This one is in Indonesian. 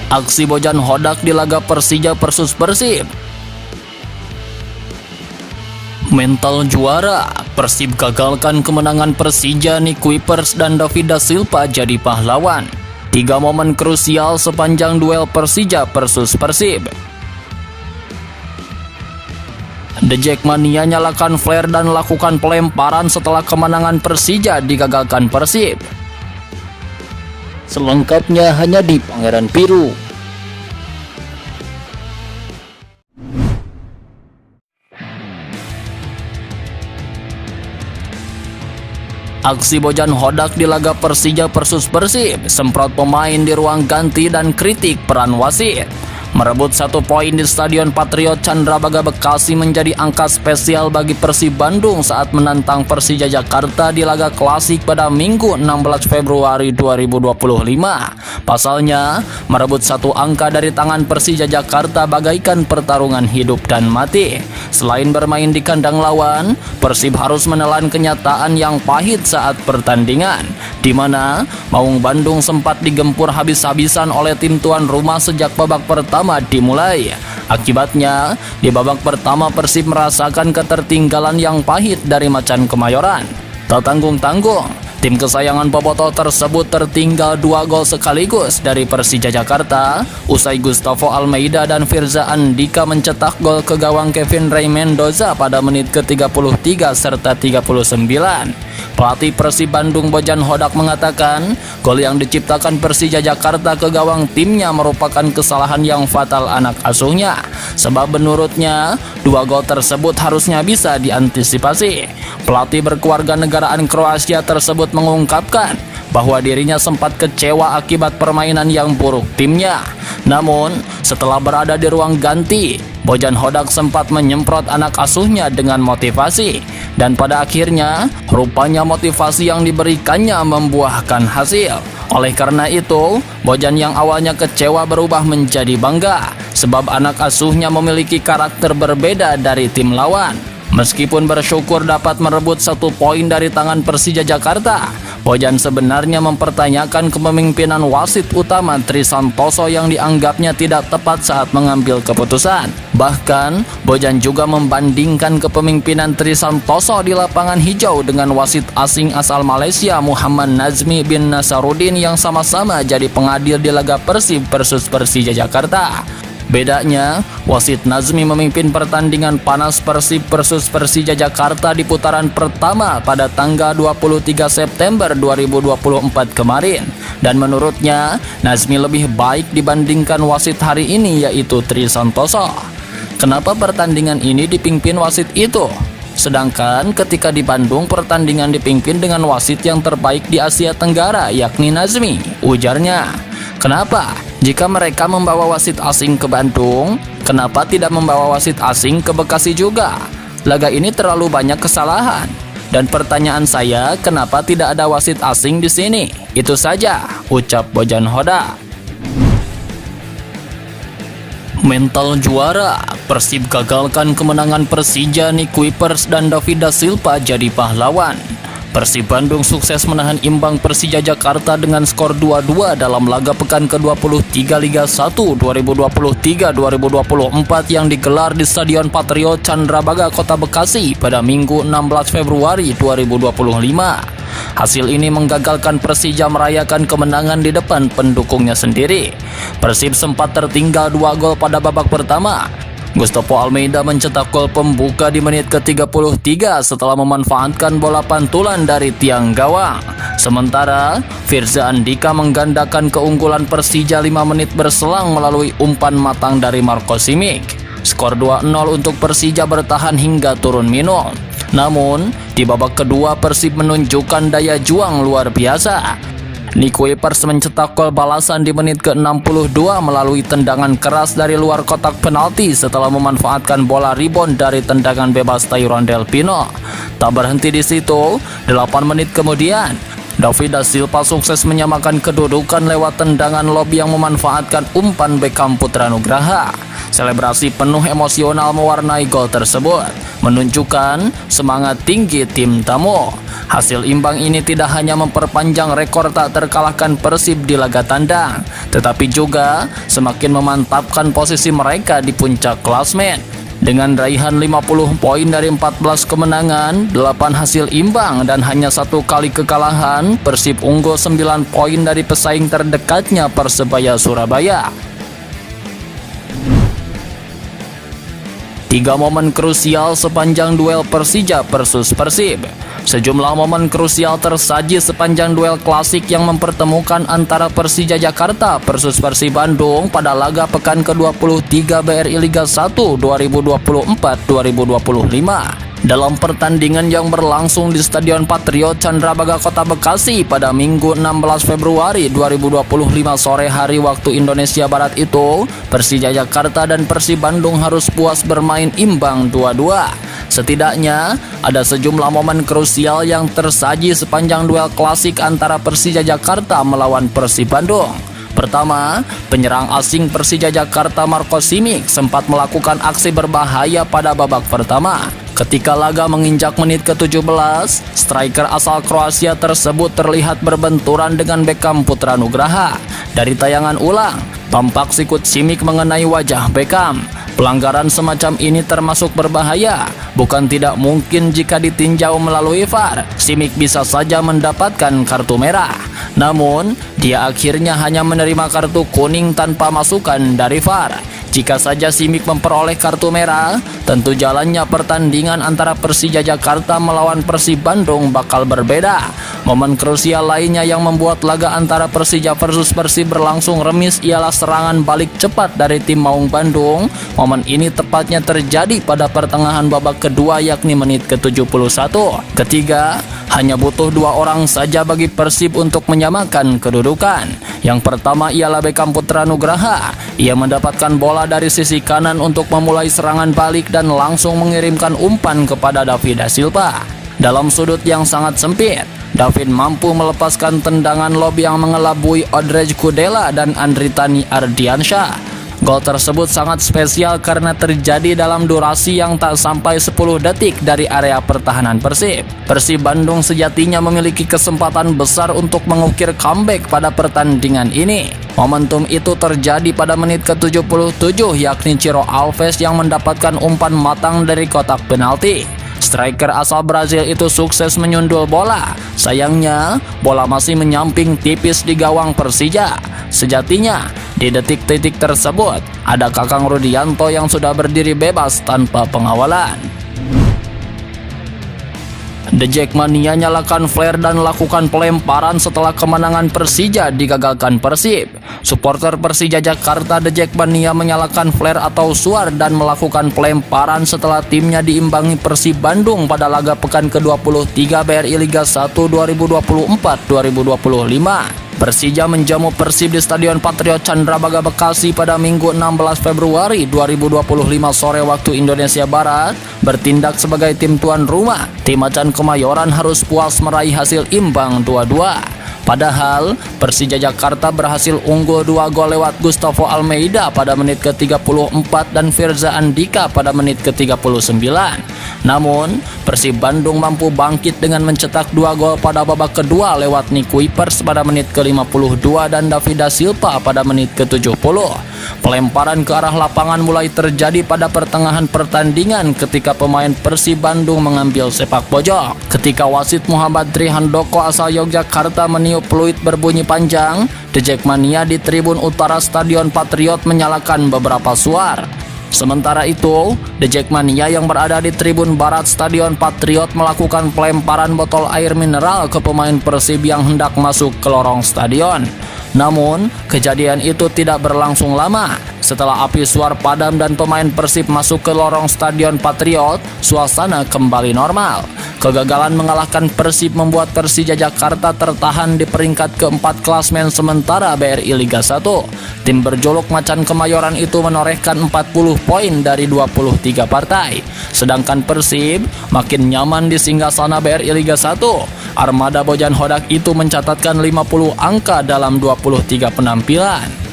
Aksi Bojan Hodak di laga Persija versus Persib. Mental juara, Persib gagalkan kemenangan Persija. Nick Kuipers dan David da Silva jadi pahlawan. 3 momen krusial sepanjang duel Persija versus Persib. The Jackmania nyalakan flare dan lakukan pelemparan setelah kemenangan Persija digagalkan Persib. Selengkapnya hanya di Pangeran Biru. Aksi Bojan Hodak di laga Persija versus Persib, semprot pemain di ruang ganti dan kritik peran wasit. Merebut 1 poin di Stadion Patriot Candrabaga Bekasi menjadi angka spesial bagi Persib Bandung saat menantang Persija Jakarta di laga klasik pada Minggu 16 Februari 2025. Pasalnya, merebut 1 angka dari tangan Persija Jakarta bagaikan pertarungan hidup dan mati. Selain bermain di kandang lawan, Persib harus menelan kenyataan yang pahit saat pertandingan, di mana Maung Bandung sempat digempur habis-habisan oleh tim tuan rumah sejak babak pertama dimulai. Akibatnya, di babak pertama Persib merasakan ketertinggalan yang pahit dari Macan Kemayoran. Tak tanggung-tanggung, tim kesayangan Bobotoh tersebut tertinggal 2 gol sekaligus dari Persija Jakarta usai Gustavo Almeida dan Firza Andika mencetak gol ke gawang Kevin Ray Mendoza pada menit ke-33 serta 39. Pelatih Persib Bandung Bojan Hodak mengatakan, gol yang diciptakan Persija Jakarta ke gawang timnya merupakan kesalahan yang fatal anak asuhnya. Sebab menurutnya, 2 gol tersebut harusnya bisa diantisipasi. Pelatih berkewarganegaraan Kroasia tersebut mengungkapkan bahwa dirinya sempat kecewa akibat permainan yang buruk timnya. Namun, setelah berada di ruang ganti, Bojan Hodak sempat menyemprot anak asuhnya dengan motivasi. Dan pada akhirnya, rupanya motivasi yang diberikannya membuahkan hasil. Oleh karena itu, Bojan yang awalnya kecewa berubah menjadi bangga, sebab anak asuhnya memiliki karakter berbeda dari tim lawan. Meskipun bersyukur dapat merebut 1 poin dari tangan Persija Jakarta, Bojan sebenarnya mempertanyakan kepemimpinan wasit utama Tri Santoso yang dianggapnya tidak tepat saat mengambil keputusan. Bahkan, Bojan juga membandingkan kepemimpinan Tri Santoso di lapangan hijau dengan wasit asing asal Malaysia Muhammad Nazmi bin Nasaruddin yang sama-sama jadi pengadil di laga Persib versus Persija Jakarta. Bedanya, wasit Nazmi memimpin pertandingan panas Persib versus Persija Jakarta di putaran pertama pada tanggal 23 September 2024 kemarin. Dan menurutnya, Nazmi lebih baik dibandingkan wasit hari ini yaitu Tri Santoso. Kenapa pertandingan ini dipimpin wasit itu? Sedangkan ketika di Bandung pertandingan dipimpin dengan wasit yang terbaik di Asia Tenggara yakni Nazmi, ujarnya. Kenapa? Jika mereka membawa wasit asing ke Bandung, kenapa tidak membawa wasit asing ke Bekasi juga? Laga ini terlalu banyak kesalahan. Dan pertanyaan saya, kenapa tidak ada wasit asing di sini? Itu saja, ucap Bojan Hodak. Mental juara, Persib gagalkan kemenangan Persija. Nick Kuipers dan David da Silva jadi pahlawan. Persib Bandung sukses menahan imbang Persija Jakarta dengan skor 2-2 dalam laga pekan ke-23 Liga 1 2023-2024 yang digelar di Stadion Patriot Candrabaga Kota Bekasi pada Minggu 16 Februari 2025. Hasil ini menggagalkan Persija merayakan kemenangan di depan pendukungnya sendiri. Persib sempat tertinggal 2 gol pada babak pertama. Gustavo Almeida mencetak gol pembuka di menit ke-33 setelah memanfaatkan bola pantulan dari tiang gawang. Sementara, Firza Andika menggandakan keunggulan Persija 5 menit berselang melalui umpan matang dari Marco Simic. Skor 2-0 untuk Persija bertahan hingga turun minum. Namun, di babak kedua Persib menunjukkan daya juang luar biasa. Nick Kuipers mencetak gol balasan di menit ke-62 melalui tendangan keras dari luar kotak penalti setelah memanfaatkan bola rebound dari tendangan bebas Tyrone Del Pino. Tak berhenti di situ, 8 menit kemudian, David da Silva sukses menyamakan kedudukan lewat tendangan lob yang memanfaatkan umpan Beckham Putra Nugraha. Selebrasi penuh emosional mewarnai gol tersebut, menunjukkan semangat tinggi tim tamu. Hasil imbang ini tidak hanya memperpanjang rekor tak terkalahkan Persib di laga tandang, tetapi juga semakin memantapkan posisi mereka di puncak klasmen. Dengan raihan 50 poin dari 14 kemenangan, 8 hasil imbang, dan hanya 1 kali kekalahan, Persib unggul 9 poin dari pesaing terdekatnya Persebaya Surabaya. 3 momen krusial sepanjang duel Persija versus Persib. Sejumlah momen krusial tersaji sepanjang duel klasik yang mempertemukan antara Persija Jakarta versus Persib Bandung pada laga pekan ke-23 BRI Liga 1 2024-2025. Dalam pertandingan yang berlangsung di Stadion Patriot Candrabaga Kota Bekasi pada Minggu 16 Februari 2025 sore hari waktu Indonesia Barat itu, Persija Jakarta dan Persib Bandung harus puas bermain imbang 2-2. Setidaknya ada sejumlah momen krusial yang tersaji sepanjang duel klasik antara Persija Jakarta melawan Persib Bandung. Pertama, penyerang asing Persija Jakarta Marco Simic sempat melakukan aksi berbahaya pada babak pertama. Ketika laga menginjak menit ke-17, striker asal Kroasia tersebut terlihat berbenturan dengan Beckham Putra Nugraha. Dari tayangan ulang, tampak sikut Simic mengenai wajah Beckham. Pelanggaran semacam ini termasuk berbahaya. Bukan tidak mungkin jika ditinjau melalui VAR, Simic bisa saja mendapatkan kartu merah. Namun, dia akhirnya hanya menerima kartu kuning tanpa masukan dari VAR. Jika saja Simic memperoleh kartu merah, tentu jalannya pertandingan antara Persija Jakarta melawan Persib Bandung bakal berbeda. Momen krusial lainnya yang membuat laga antara Persija versus Persib berlangsung remis ialah serangan balik cepat dari tim Maung Bandung. Momen ini tepatnya terjadi pada pertengahan babak kedua, yakni menit ke-71. Ketiga, hanya butuh 2 orang saja bagi Persib untuk menyamakan kedudukan. Yang pertama ialah Beckham Putra Nugraha. Ia mendapatkan bola dari sisi kanan untuk memulai serangan balik dan langsung mengirimkan umpan kepada David da Silva. Dalam sudut yang sangat sempit, David mampu melepaskan tendangan lob yang mengelabui Odrej Kudela dan Andritani Ardiansyah. Gol tersebut sangat spesial karena terjadi dalam durasi yang tak sampai 10 detik dari area pertahanan Persib. Persib Bandung sejatinya memiliki kesempatan besar untuk mengukir comeback pada pertandingan ini. Momentum itu terjadi pada menit ke-77, yakni Ciro Alves yang mendapatkan umpan matang dari kotak penalti. Striker asal Brazil itu sukses menyundul bola. Sayangnya, bola masih menyamping tipis di gawang Persija. Sejatinya, di detik-detik tersebut, ada Kakang Rudianto yang sudah berdiri bebas tanpa pengawalan. The Jackmania nyalakan flare dan lakukan pelemparan setelah kemenangan Persija digagalkan Persib. Supporter Persija Jakarta The Jackmania menyalakan flare atau suar dan melakukan pelemparan setelah timnya diimbangi Persib Bandung pada laga pekan ke-23 BRI Liga 1 2024-2025. Persija menjamu Persib di Stadion Patriot Candrabaga Bekasi pada Minggu 16 Februari 2025 sore waktu Indonesia Barat. Bertindak sebagai tim tuan rumah, tim Macan Kemayoran harus puas meraih hasil imbang 2-2. Padahal Persija Jakarta berhasil unggul 2 gol lewat Gustavo Almeida pada menit ke-34 dan Firza Andika pada menit ke-39. Namun, Persib Bandung mampu bangkit dengan mencetak 2 gol pada babak kedua lewat Nick Kuipers pada menit ke-52 dan David da Silva pada menit ke-70. Pelemparan ke arah lapangan mulai terjadi pada pertengahan pertandingan ketika pemain Persib Bandung mengambil sepak pojok. Ketika wasit Muhammad Trihandoko asal Yogyakarta meniup peluit berbunyi panjang, The Jackmania di tribun utara Stadion Patriot menyalakan beberapa suar. Sementara itu, The Jackmania yang berada di tribun barat Stadion Patriot melakukan pelemparan botol air mineral ke pemain Persib yang hendak masuk ke lorong stadion. Namun, kejadian itu tidak berlangsung lama. Setelah api suar padam dan pemain Persib masuk ke lorong Stadion Patriot, suasana kembali normal. Kegagalan mengalahkan Persib membuat Persija Jakarta tertahan di peringkat keempat klasmen sementara BRI Liga 1. Tim berjuluk Macan Kemayoran itu menorehkan 40 poin dari 23 partai. Sedangkan Persib makin nyaman di singgasana BRI Liga 1. Armada Bojan Hodak itu mencatatkan 50 angka dalam 23 penampilan.